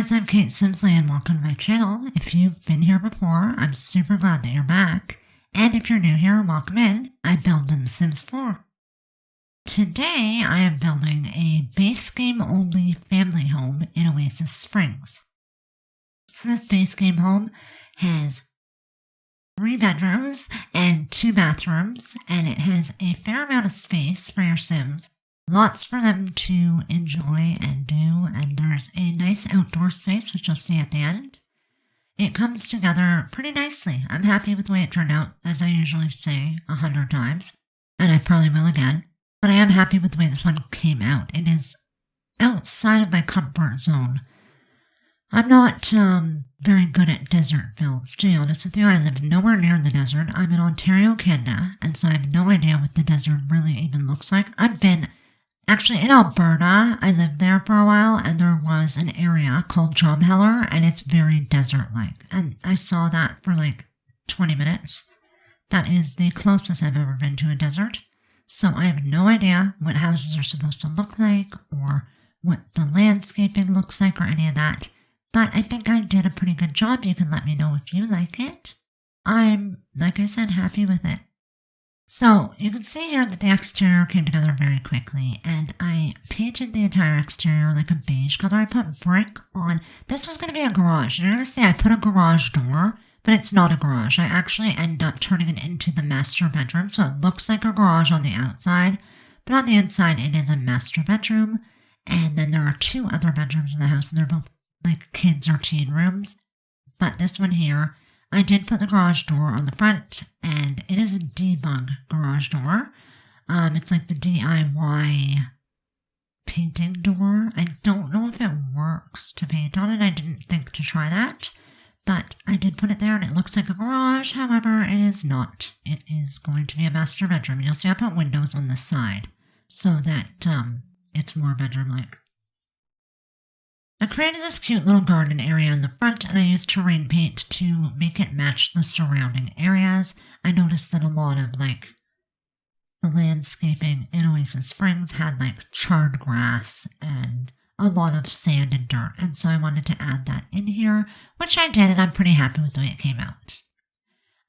guys, I'm Kate Simsley and welcome to my channel. If you've been here before, I'm super glad that you're back. And if you're new here, welcome in. I build in The Sims 4. Today, I am building a base game only family home in Oasis Springs. So this base game home has 3 bedrooms and 2 bathrooms, and it has a fair amount of space for your Sims. Lots for them to enjoy and do, and there's a nice outdoor space, which you'll see at the end. It comes together pretty nicely. I'm happy with the way it turned out, as I usually say 100 times, and I probably will again, but I am happy with the way this one came out. It is outside of my comfort zone. I'm not very good at desert builds, to be honest with you. I live nowhere near the desert. I'm in Ontario, Canada, and so I have no idea what the desert really even looks like. I've been actually in Alberta. I lived there for a while, and there was an area called Jobheller, and it's very desert-like. And I saw that for like 20 minutes. That is the closest I've ever been to a desert. So I have no idea what houses are supposed to look like, or what the landscaping looks like, or any of that. But I think I did a pretty good job. You can let me know if you like it. I'm, like I said, happy with it. So, you can see here that the exterior came together very quickly, and I painted the entire exterior like a beige color. I put brick on. This was going to be a garage. You're going to see I put a garage door, but it's not a garage. I actually end up turning it into the master bedroom, so it looks like a garage on the outside, but on the inside it is a master bedroom, and then there are 2 other bedrooms in the house, and they're both like kids or teen rooms. But this one here, I did put the garage door on the front, and it is a debug garage door. It's like the DIY painting door. I don't know if it works to paint on it. I didn't think to try that, but I did put it there, and it looks like a garage. However, it is not. It is going to be a master bedroom. You'll see I put windows on the side so that it's more bedroom-like. I created this cute little garden area in the front, and I used terrain paint to make it match the surrounding areas. I noticed that a lot of, the landscaping in Oasis Springs had, charred grass and a lot of sand and dirt, and so I wanted to add that in here, which I did, and I'm pretty happy with the way it came out.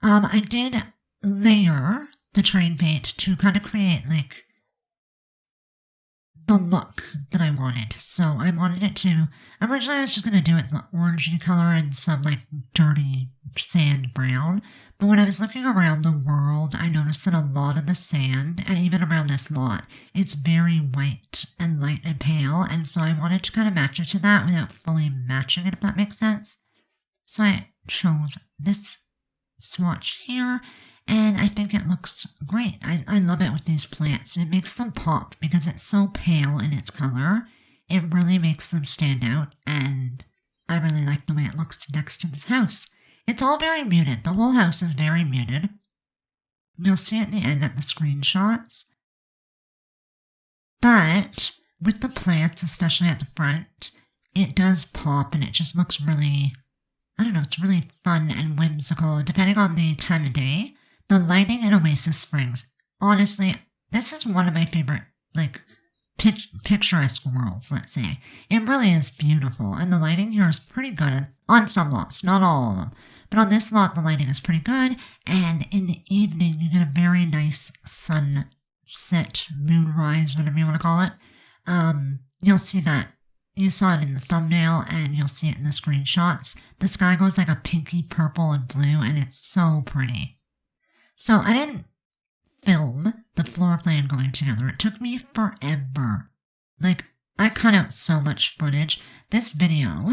I did layer the terrain paint to kind of create, the look that I wanted. So I wanted it to, originally I was just going to do it in the orangey color and some dirty sand brown, but when I was looking around the world, I noticed that a lot of the sand, and even around this lot, it's very white and light and pale, and so I wanted to kind of match it to that without fully matching it, if that makes sense. So I chose this swatch here, and I think it looks great. I love it with these plants. It makes them pop because it's so pale in its color. It really makes them stand out, and I really like the way it looks next to this house. It's all very muted. The whole house is very muted. You'll see at the end at the screenshots. But with the plants, especially at the front, it does pop, and it just looks really, I don't know, it's really fun and whimsical, depending on the time of day. The lighting in Oasis Springs, honestly, this is one of my favorite, picturesque worlds, let's say. It really is beautiful, and the lighting here is pretty good on some lots, not all of them. But on this lot, the lighting is pretty good, and in the evening, you get a very nice sunset, moonrise, whatever you want to call it. You'll see that. You saw it in the thumbnail, and you'll see it in the screenshots. The sky goes like a pinky purple and blue, and it's so pretty. So I didn't film the floor plan going together. It took me forever. I cut out so much footage. This video,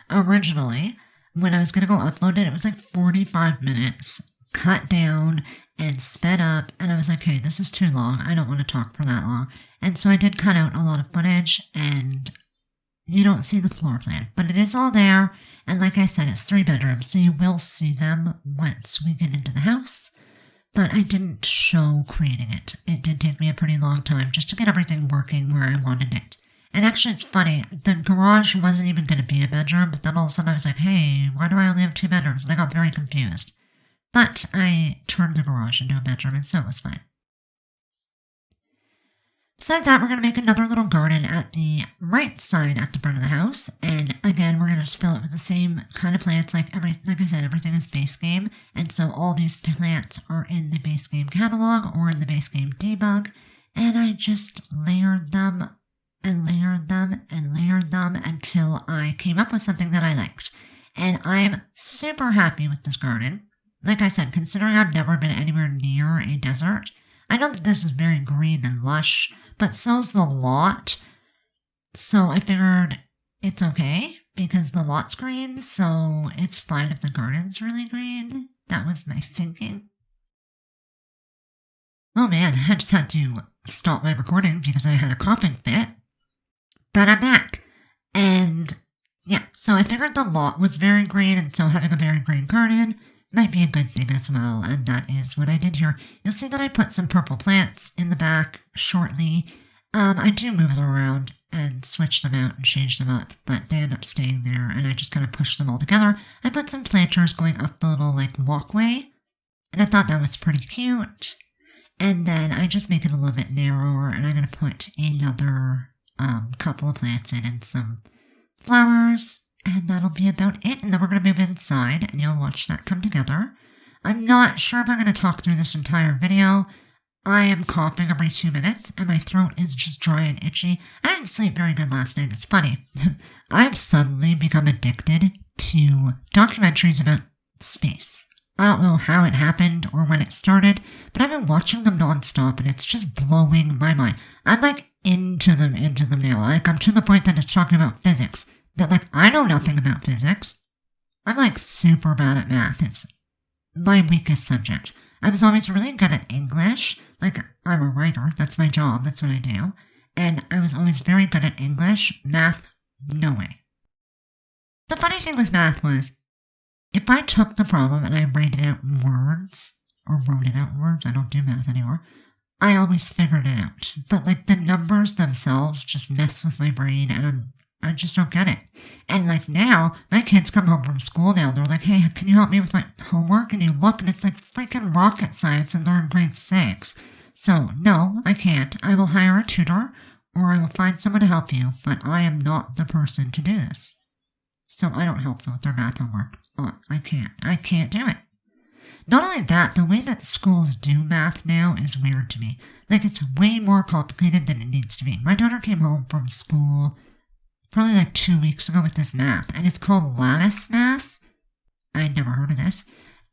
originally, when I was going to go upload it, it was 45 minutes, cut down and sped up. And I was like, hey, this is too long. I don't want to talk for that long. And so I did cut out a lot of footage, and you don't see the floor plan. But it is all there. And like I said, it's 3 bedrooms, so you will see them once we get into the house. But I didn't show creating it. It did take me a pretty long time just to get everything working where I wanted it. And actually, it's funny, the garage wasn't even going to be a bedroom, but then all of a sudden I was like, hey, why do I only have 2 bedrooms? And I got very confused. But I turned the garage into a bedroom, and so it was fine. Besides that, we're going to make another little garden at the right side at the front of the house. And again, we're going to just fill it with the same kind of plants. Like I said, everything is base game. And so all these plants are in the base game catalog or in the base game debug. And I just layered them and layered them and layered them until I came up with something that I liked. And I'm super happy with this garden. Like I said, considering I've never been anywhere near a desert, I know that this is very green and lush, but so's the lot. So I figured it's okay because the lot's green, so it's fine if the garden's really green. That was my thinking. Oh man, I just had to stop my recording because I had a coughing fit. But I'm back. And yeah, so I figured the lot was very green, and so having a very green garden might be a good thing as well, and that is what I did here. You'll see that I put some purple plants in the back shortly. I do move them around and switch them out and change them up, but they end up staying there, and I just kind of push them all together. I put some planters going up the little, walkway, and I thought that was pretty cute. And then I just make it a little bit narrower, and I'm going to put another couple of plants in and some flowers. And that'll be about it. And then we're going to move inside and you'll watch that come together. I'm not sure if I'm going to talk through this entire video. I am coughing every 2 minutes and my throat is just dry and itchy. I didn't sleep very good last night. It's funny. I've suddenly become addicted to documentaries about space. I don't know how it happened or when it started, but I've been watching them nonstop and it's just blowing my mind. I'm into them now. I'm to the point that it's talking about physics. That, I know nothing about physics. I'm, super bad at math. It's my weakest subject. I was always really good at English. I'm a writer. That's my job. That's what I do. And I was always very good at English. Math, no way. The funny thing with math was, if I took the problem and I wrote it out in words, I don't do math anymore, I always figured it out. But, the numbers themselves just mess with my brain, and I just don't get it. And now, my kids come home from school now, they're like, hey, can you help me with my homework? And you look and it's freaking rocket science and they're in grade 6. So, no, I can't. I will hire a tutor or I will find someone to help you, but I am not the person to do this. So I don't help them with their math homework. I can't do it. Not only that, the way that schools do math now is weird to me. It's way more complicated than it needs to be. My daughter came home from school probably 2 weeks ago with this math, and it's called lattice math. I'd never heard of this.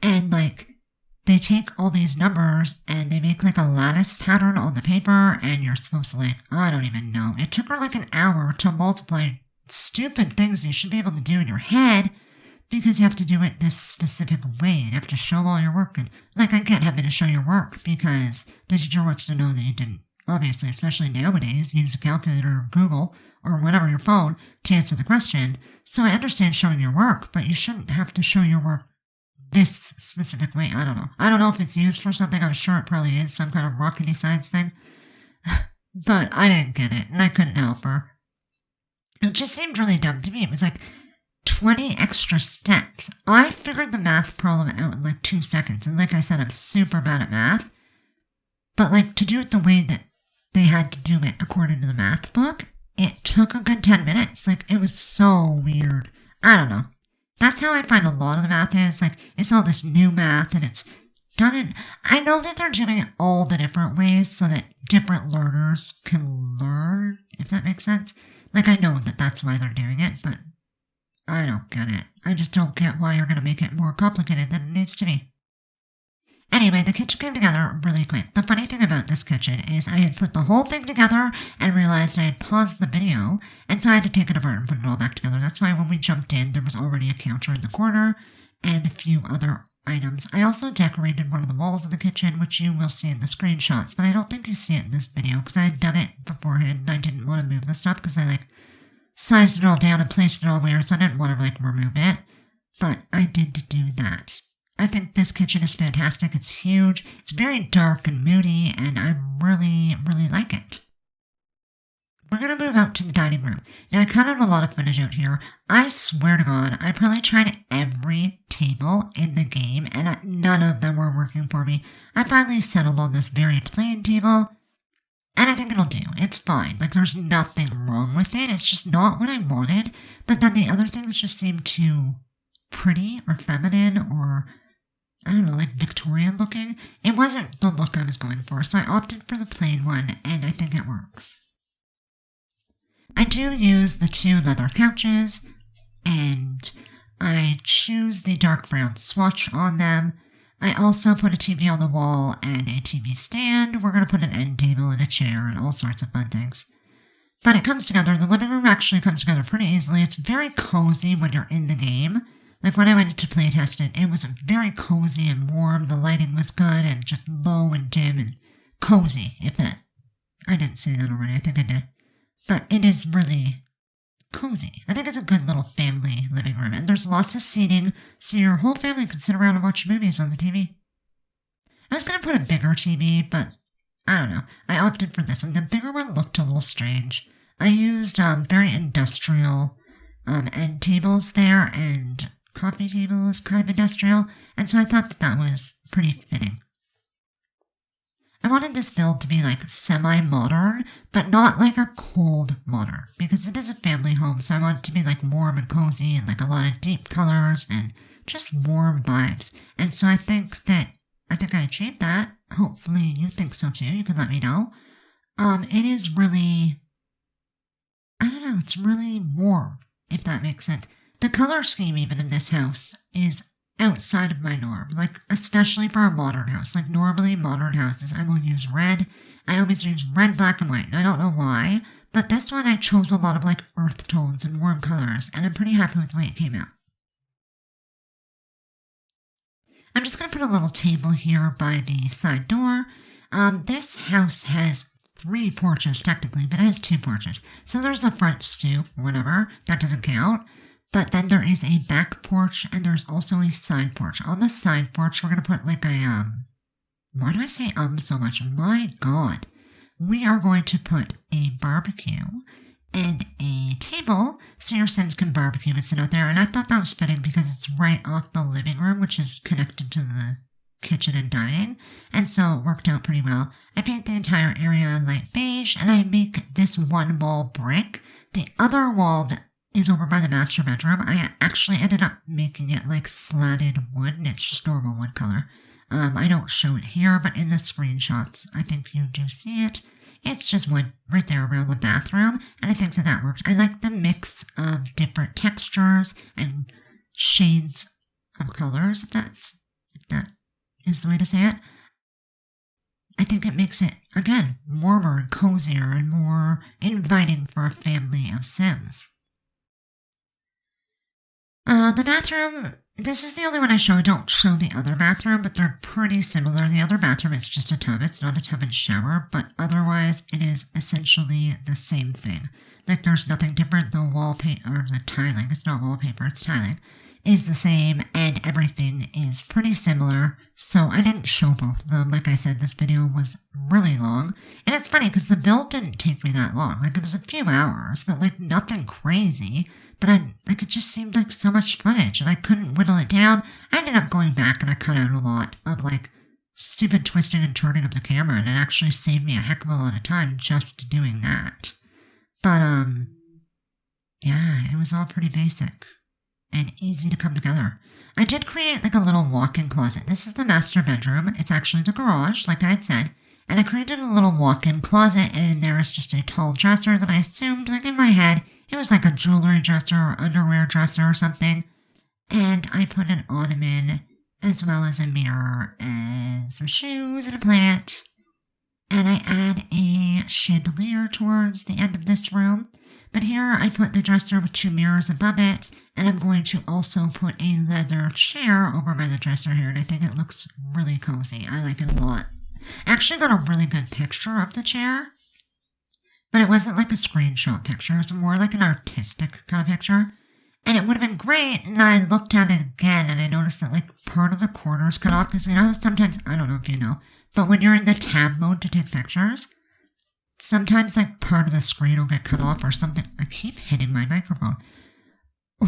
And they take all these numbers and they make a lattice pattern on the paper, and you're supposed to I don't even know. It took her an hour to multiply stupid things you should be able to do in your head because you have to do it this specific way. You have to show all your work. And I get having to show your work because the teacher wants to know that you didn't, obviously, especially nowadays, use a calculator or Google or whatever, your phone, to answer the question. So I understand showing your work, but you shouldn't have to show your work this specific way. I don't know. I don't know if it's used for something. I'm sure it probably is some kind of rockety science thing. But I didn't get it, and I couldn't help her. It just seemed really dumb to me. It was 20 extra steps. I figured the math problem out in 2 seconds, and like I said, I'm super bad at math. But to do it the way that they had to do it according to the math book, it took a good 10 minutes. It was so weird. I don't know. That's how I find a lot of the math is. It's all this new math, and it's done in... I know that they're doing it all the different ways so that different learners can learn, if that makes sense. I know that that's why they're doing it, but I don't get it. I just don't get why you're going to make it more complicated than it needs to be. Anyway, the kitchen came together really quick. The funny thing about this kitchen is I had put the whole thing together and realized I had paused the video, and so I had to take it apart and put it all back together. That's why when we jumped in, there was already a counter in the corner and a few other items. I also decorated one of the walls of the kitchen, which you will see in the screenshots, but I don't think you see it in this video because I had done it beforehand and I didn't want to move the stuff because I sized it all down and placed it all where, so I didn't want to remove it. But I did do that. I think this kitchen is fantastic. It's huge. It's very dark and moody, and I really, really like it. We're going to move out to the dining room. Now, I counted a lot of footage out here. I swear to God, I probably tried every table in the game, and none of them were working for me. I finally settled on this very plain table, And I think it'll do. It's fine. Like, there's nothing wrong with it. It's just not what I wanted. But then the other things just seem too pretty or feminine or, I don't know, like Victorian looking. It wasn't the look I was going for, so I opted for the plain one, and I think it works. I do use the 2 leather couches, and I choose the dark brown swatch on them. I also put a TV on the wall and a TV stand. We're going to put an end table and a chair and all sorts of fun things. But it comes together. The living room actually comes together pretty easily. It's very cozy when you're in the game. Like when I went to play test it, it was very cozy and warm. The lighting was good and just low and dim and cozy, if that. I didn't say that already. I think I did. But it is really cozy. I think it's a good little family living room. And there's lots of seating, so your whole family can sit around and watch movies on the TV. I was going to put a bigger TV, but I don't know. I opted for this one. The bigger one looked a little strange. I used very industrial end tables there, and coffee table is kind of industrial, and so I thought that was pretty fitting. I wanted this build to be like semi-modern, but not like a cold modern, because it is a family home, so I want it to be like warm and cozy and like a lot of deep colors and just warm vibes. And so I think I achieved that. Hopefully you think so too. You can let me know. It is really, I don't know, it's really warm, if that makes sense. The color scheme even in this house is outside of my norm, like especially for a modern house. Like normally modern houses I will use red. I always use red, black, and white. I don't know why, but this one I chose a lot of like earth tones and warm colors, and I'm pretty happy with the way it came out. I'm just going to put a little table here by the side door. This house has 3 porches technically, but it has 2 porches. So there's the front stoop, whatever, that doesn't count. But then there is a back porch, and there's also a side porch. On the side porch, we're going to put like a, why do I say so much? My God. We are going to put a barbecue and a table so your Sims can barbecue and sit out there. And I thought that was fitting because it's right off the living room, which is connected to the kitchen and dining. And so it worked out pretty well. I paint the entire area light beige, and I make this one wall brick. The other wall that is over by the master bedroom. I actually ended up making it like slatted wood, and it's just normal wood color. I don't show it here, but in the screenshots, I think you do see it. It's just wood right there around the bathroom, and I think that worked. I like the mix of different textures and shades of colors, if that is the way to say it. I think it makes it, again, warmer and cozier and more inviting for a family of Sims. The bathroom, this is the only one I show. I don't show the other bathroom, but they're pretty similar. The other bathroom is just a tub. It's not a tub and shower, but otherwise it is essentially the same thing. Like there's nothing different. The wallpaper, or the tiling, it's not wallpaper, it's tiling, is the same, and everything is pretty similar. So I didn't show both of them. Like I said, this video was really long. And it's funny because the build didn't take me that long. Like it was a few hours, but like nothing crazy. But it just seemed like so much footage, and I couldn't whittle it down. I ended up going back and I cut out a lot of like stupid twisting and turning of the camera, and it actually saved me a heck of a lot of time just doing that. But yeah, it was all pretty basic and easy to come together. I did create like a little walk-in closet. This is the master bedroom. It's actually the garage, like I had said. And I created a little walk-in closet, and there is just a tall dresser that I assumed, like in my head, it was like a jewelry dresser or underwear dresser or something. And I put an ottoman, as well as a mirror, and some shoes and a plant. And I add a chandelier towards the end of this room. But here I put the dresser with 2 mirrors above it, and I'm going to also put a leather chair over by the dresser here, and I think it looks really cozy. I like it a lot. I actually got a really good picture of the chair, but it wasn't like a screenshot picture. It was more like an artistic kind of picture, and it would have been great. And I looked at it again, and I noticed that like part of the corners cut off, because you know sometimes, I don't know if you know, but when you're in the tab mode to take pictures, sometimes like part of the screen will get cut off or something. I keep hitting my microphone.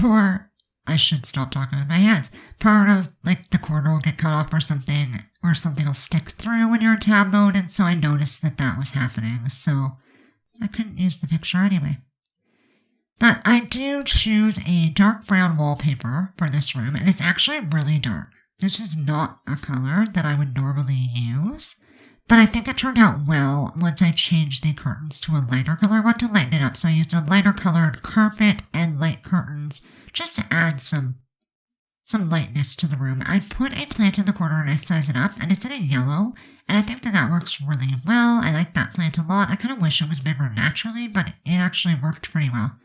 Or I should stop talking with my hands. Part of, like, the cord will get cut off or something will stick through when you're in tab mode, and so I noticed that that was happening, so I couldn't use the picture anyway. But I do choose a dark brown wallpaper for this room, and it's actually really dark. This is not a color that I would normally use, but I think it turned out well once I changed the curtains to a lighter color. I want to lighten it up, so I used a lighter colored carpet and light curtains just to add some lightness to the room. I put a plant in the corner and I size it up, and it's in a yellow, and I think that works really well. I like that plant a lot. I kind of wish it was bigger naturally, but it actually worked pretty well.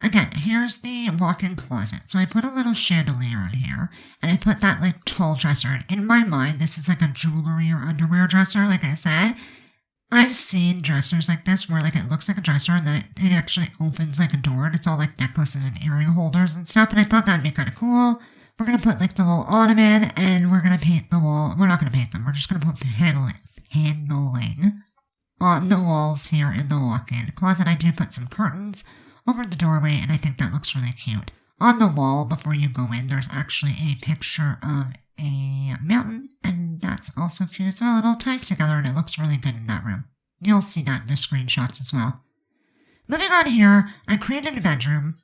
Again, here's the walk-in closet. So I put a little chandelier in here, and I put that, like, tall dresser. In my mind, this is like a jewelry or underwear dresser, like I said. I've seen dressers like this where, like, it looks like a dresser, and then it actually opens like a door, and it's all, like, necklaces and earring holders and stuff, and I thought that'd be kind of cool. We're going to put, like, the little ottoman, and we're going to paint the wall. We're not going to paint them. We're just going to put paneling on the walls here in the walk-in closet. I do put some curtains over the doorway, and I think that looks really cute. On the wall, before you go in, there's actually a picture of a mountain, and that's also cute as well. It all ties together, and it looks really good in that room. You'll see that in the screenshots as well. Moving on here, I created a bedroom.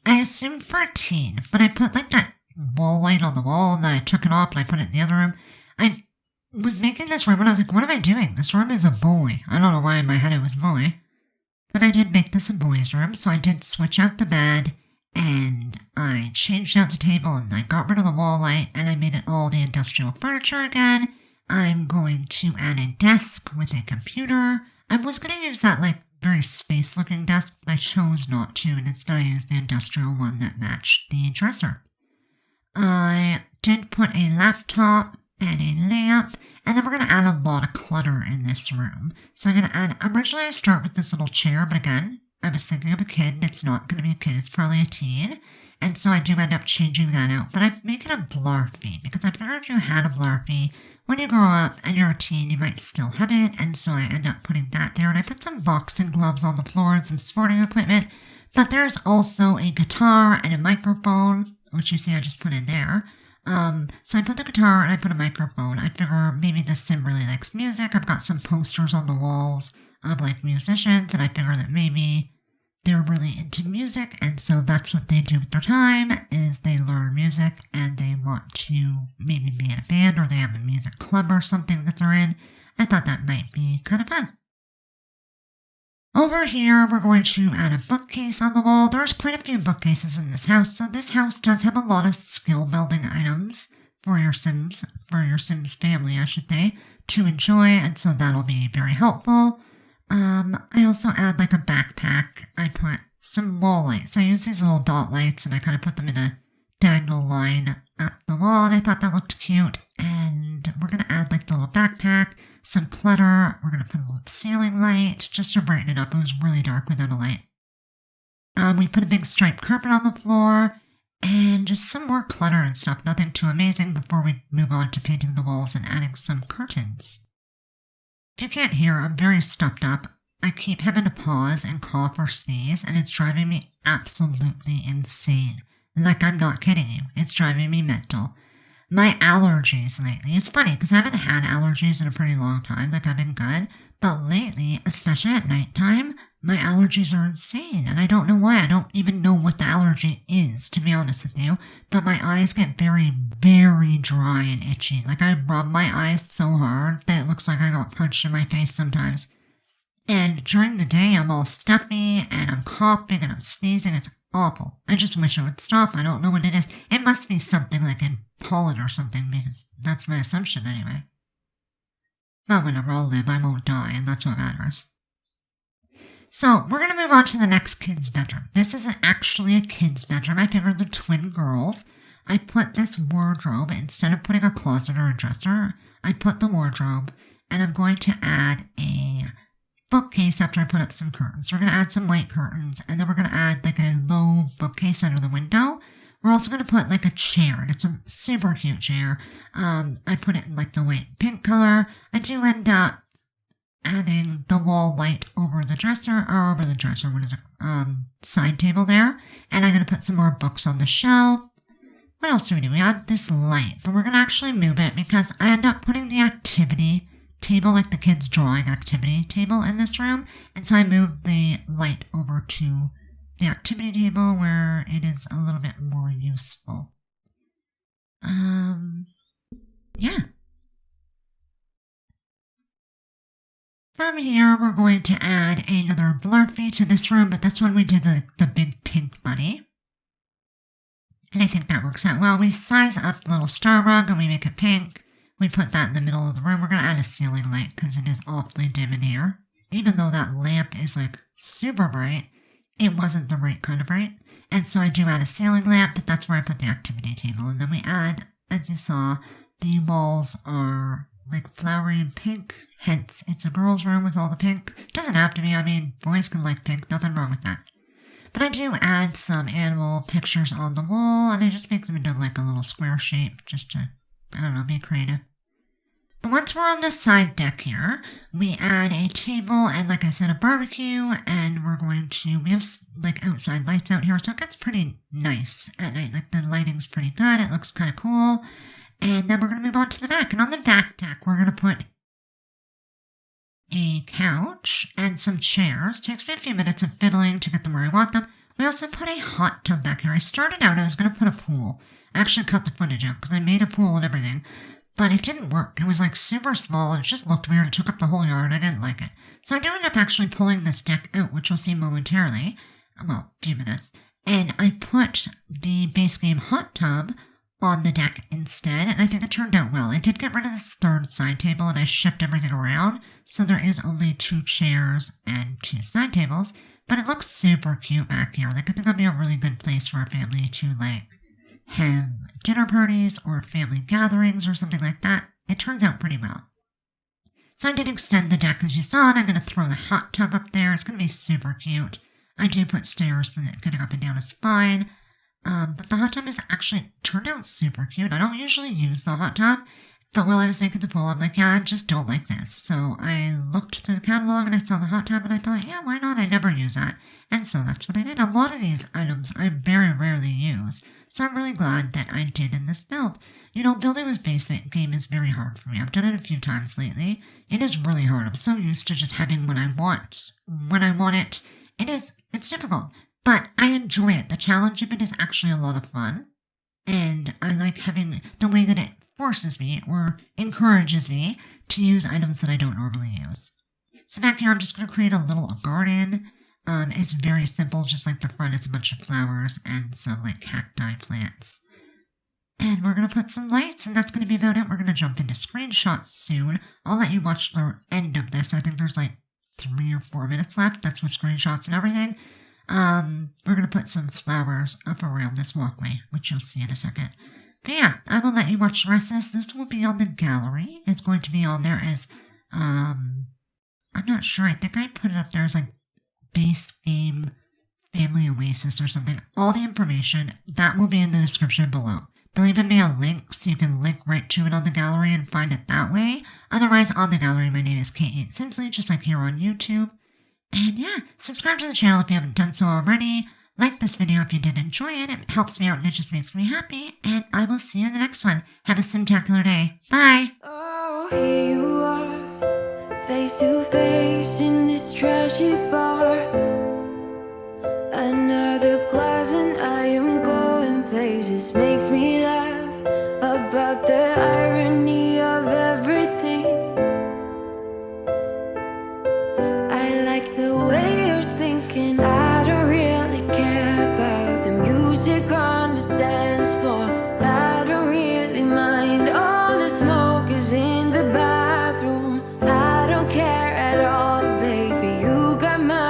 I assumed for a teen, but I put, like, that wall light on the wall, and then I took it off, and I put it in the other room. I was making this room, and I was like, what am I doing? This room is a boy. I don't know why in my head it was boy. But I did make this a boy's room, so I did switch out the bed, and I changed out the table, and I got rid of the wall light, and I made it all the industrial furniture again. I'm going to add a desk with a computer. I was going to use that, like, very space-looking desk, but I chose not to, and instead I used the industrial one that matched the dresser. I did put a laptop and a lamp, and then we're going to add a lot of clutter in this room. So I'm going to add, originally I start with this little chair, but again, I was thinking of a kid, and it's not going to be a kid, it's probably a teen, and so I do end up changing that out, but I make it a blarfy, because I figured if you had a blarfy, when you grow up and you're a teen, you might still have it, and so I end up putting that there, and I put some boxing gloves on the floor and some sporting equipment, but there's also a guitar and a microphone, which you see I just put in there. So I put the guitar and I put a microphone. I figure maybe this sim really likes music. I've got some posters on the walls of, like, musicians, and I figure that maybe they're really into music, and so that's what they do with their time, is they learn music, and they want to maybe be in a band, or they have a music club or something that they're in. I thought that might be kind of fun. Over here, we're going to add a bookcase on the wall. There's quite a few bookcases in this house, so this house does have a lot of skill-building items for your Sims family, I should say, to enjoy, and so that'll be very helpful. I also add, like, a backpack. I put some wall lights. I use these little dot lights, and I kind of put them in a diagonal line at the wall, and I thought that looked cute. And we're going to add, like, the little backpack, some clutter. We're going to put a little ceiling light just to brighten it up. It was really dark without a light. We put a big striped carpet on the floor, and just some more clutter and stuff. Nothing too amazing before we move on to painting the walls and adding some curtains. If you can't hear, I'm very stuffed up. I keep having to pause and cough or sneeze, and it's driving me absolutely insane. Like, I'm not kidding you. It's driving me mental. My allergies lately, it's funny because I haven't had allergies in a pretty long time, like I've been good, but lately, especially at nighttime, my allergies are insane, and I don't know why. I don't even know what the allergy is, to be honest with you, but my eyes get very, very dry and itchy. Like, I rub my eyes so hard that it looks like I got punched in my face sometimes. And during the day, I'm all stuffy, and I'm coughing, and I'm sneezing. It's awful. I just wish it would stop. I don't know what it is. It must be something like in pollen or something, because that's my assumption anyway. But whenever I'll live, I won't die, and that's what matters. So, we're going to move on to the next kid's bedroom. This isn't actually a kid's bedroom. I figured they're twin girls. I put this wardrobe, instead of putting a closet or a dresser, I put the wardrobe, and I'm going to add a bookcase after I put up some curtains. We're going to add some white curtains, and then we're going to add, like, a low bookcase under the window. We're also going to put, like, a chair, and it's a super cute chair. I put it in, like, the white and pink color. I do end up adding the wall light over the dresser, what is it, side table there. And I'm going to put some more books on the shelf. What else do we do? We add this light, but we're going to actually move it because I end up putting the activity table, like the kids' drawing activity table in this room. And so I moved the light over to the activity table where it is a little bit more useful. Yeah. From here, we're going to add another blurfy to this room, but this one we did the big pink bunny. And I think that works out well. We size up the little star rug and we make it pink. We put that in the middle of the room. We're going to add a ceiling light because it is awfully dim in here. Even though that lamp is like super bright, it wasn't the right kind of bright. And so I do add a ceiling lamp, but that's where I put the activity table. And then we add, as you saw, the walls are like flowery and pink. Hence, it's a girl's room with all the pink. Doesn't have to be. I mean, boys can like pink. Nothing wrong with that. But I do add some animal pictures on the wall, and I just make them into like a little square shape just to, I don't know, be creative. But once we're on the side deck here, we add a table and, like I said, a barbecue, and we have like outside lights out here, so it gets pretty nice at night. Like the lighting's pretty good. It looks kind of cool. And then we're going to move on to the back. And on the back deck, we're going to put a couch and some chairs. Takes me a few minutes of fiddling to get them where I want them. We also put a hot tub back here. I started out, I was going to put a pool. I actually cut the footage out because I made a pool and everything. But it didn't work. It was like super small and it just looked weird. It took up the whole yard. I didn't like it. So I do end up actually pulling this deck out, which you'll see momentarily. Well, a few minutes. And I put the base game hot tub on the deck instead, and I think it turned out well. I did get rid of this third side table and I shipped everything around, so there is only 2 chairs and 2 side tables, but it looks super cute back here. Like, I think it'll be a really good place for a family to, like, have dinner parties or family gatherings or something like that. It turns out pretty well. So I did extend the deck as you saw, and I'm going to throw the hot tub up there. It's going to be super cute. I do put stairs so that getting up and down is fine. But the hot tub is actually turned out super cute. I don't usually use the hot tub, but while I was making the pool, I'm like, yeah, I just don't like this. So I looked through the catalog and I saw the hot tub and I thought, yeah, why not? I never use that. And so that's what I did. A lot of these items I very rarely use, so I'm really glad that I did in this build. You know, building with base game is very hard for me. I've done it a few times lately. It is really hard. I'm so used to just having what I want when I want it. It's difficult. But I enjoy it. The challenge of it is actually a lot of fun. And I like having the way that it forces me or encourages me to use items that I don't normally use. So back here, I'm just going to create a little garden. It's very simple, just like the front. It's a bunch of flowers and some like cacti plants. And we're going to put some lights, and that's going to be about it. We're going to jump into screenshots soon. I'll let you watch the end of this. I think there's like 3 or 4 minutes left. That's with screenshots and everything. We're going to put some flowers up around this walkway, which you'll see in a second. But yeah, I will let you watch the rest of this. This will be on the gallery. It's going to be on there as, I'm not sure. I think I put it up there as like base game family Oasis or something. All the information, that will be in the description below. There'll even be a link so you can link right to it on the gallery and find it that way. Otherwise, on the gallery, my name is Kate Simsley, just like here on YouTube. And yeah, subscribe to the channel if you haven't done so already. Like this video if you did enjoy it. It helps me out and it just makes me happy. And I will see you in the next one. Have a simtacular day. Bye! Oh, here you are, face to face in this trashy bar. Another glass and I am going places. Makes me laugh about the irony of everything. I like the way you're thinking. I don't really care about the music on the dance floor. I don't really mind. All the smoke is in the bathroom. I don't care at all, baby. You got my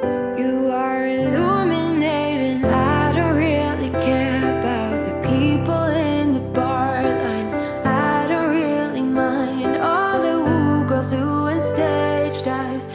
You are illuminating. I don't really care about the people in the bar line. I don't really mind all the woo girls doing stage dives.